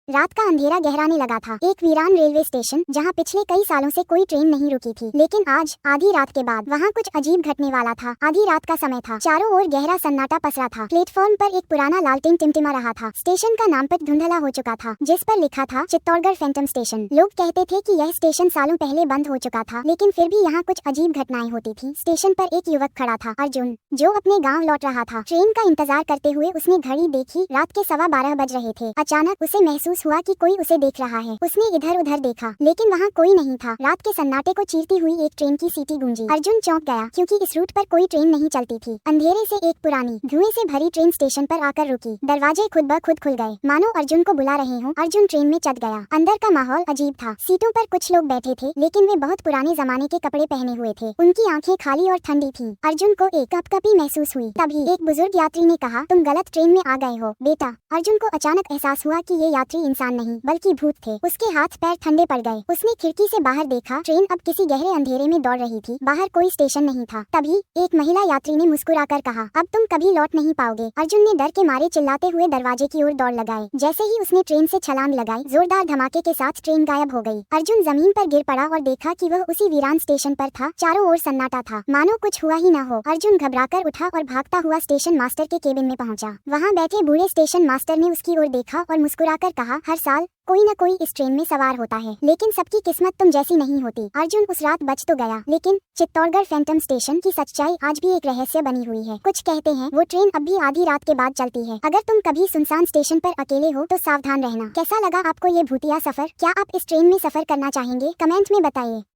रात का अंधेरा गहराने लगा था। एक वीरान रेलवे स्टेशन जहां पिछले कई सालों से कोई ट्रेन नहीं रुकी थी, लेकिन आज आधी रात के बाद वहां कुछ अजीब घटने वाला था। आधी रात का समय था, चारों ओर गहरा सन्नाटा पसरा था। प्लेटफॉर्म पर एक पुराना लालटेन टिमटिमा रहा था। स्टेशन का नामपट धुंधला हो चुका था, जिस पर लिखा था चित्तौड़गढ़ फैंटम स्टेशन। लोग कहते थे कि यह स्टेशन सालों पहले बंद हो चुका था, लेकिन फिर भी यहाँ कुछ अजीब घटनाएं होती थी। स्टेशन पर एक युवक खड़ा था, अर्जुन, जो अपने गाँव लौट रहा था। ट्रेन का इंतजार करते हुए उसने घड़ी देखी। रात के 12:15 बज रहे थे। अचानक उसे महसूस हुआ कि कोई उसे देख रहा है। उसने इधर उधर देखा, लेकिन वहाँ कोई नहीं था। रात के सन्नाटे को चीरती हुई एक ट्रेन की सीटी गूंजी। अर्जुन चौंक गया, क्योंकि इस रूट पर कोई ट्रेन नहीं चलती थी। अंधेरे से एक पुरानी धुएं से भरी ट्रेन स्टेशन पर आकर रुकी। दरवाजे खुद ब खुद खुल गए, मानो अर्जुन को बुला रहे हों। अर्जुन ट्रेन में चढ़ गया। अंदर का माहौल अजीब था। सीटों पर कुछ लोग बैठे थे, लेकिन वे बहुत पुराने जमाने के कपड़े पहने हुए थे। उनकी आंखें खाली और ठंडी थीं। अर्जुन को एक कपकपी महसूस हुई। तभी एक बुजुर्ग यात्री ने कहा, तुम गलत ट्रेन में आ गए हो बेटा। अर्जुन को अचानक एहसास हुआ कि ये यात्री इंसान नहीं बल्कि भूत थे। उसके हाथ पैर ठंडे पड़ गए। उसने खिड़की से बाहर देखा। ट्रेन अब किसी गहरे अंधेरे में दौड़ रही थी। बाहर कोई स्टेशन नहीं था। तभी एक महिला यात्री ने मुस्कुराकर कहा, अब तुम कभी लौट नहीं पाओगे। अर्जुन ने डर के मारे चिल्लाते हुए दरवाजे की ओर दौड़ लगाए। जैसे ही उसने ट्रेन से छलांग लगाई, जोरदार धमाके के साथ ट्रेन गायब हो गई। अर्जुन जमीन पर गिर पड़ा और देखा कि वह उसी वीरान स्टेशन पर था। चारों ओर सन्नाटा था, मानो कुछ हुआ ही न हो। अर्जुन घबराकर उठा और भागता हुआ स्टेशन मास्टर के केबिन में पहुंचा। वहां बैठे बूढ़े स्टेशन मास्टर ने उसकी ओर देखा और मुस्कुराकर कहा, हर साल कोई न कोई इस ट्रेन में सवार होता है, लेकिन सबकी किस्मत तुम जैसी नहीं होती। अर्जुन उस रात बच तो गया, लेकिन चित्तौड़गढ़ फैंटम स्टेशन की सच्चाई आज भी एक रहस्य बनी हुई है। कुछ कहते हैं वो ट्रेन अब भी आधी रात के बाद चलती है। अगर तुम कभी सुनसान स्टेशन पर अकेले हो तो सावधान रहना। कैसा लगा आपको ये भूतिया सफर? क्या आप इस ट्रेन में सफर करना चाहेंगे? कमेंट में बताइए।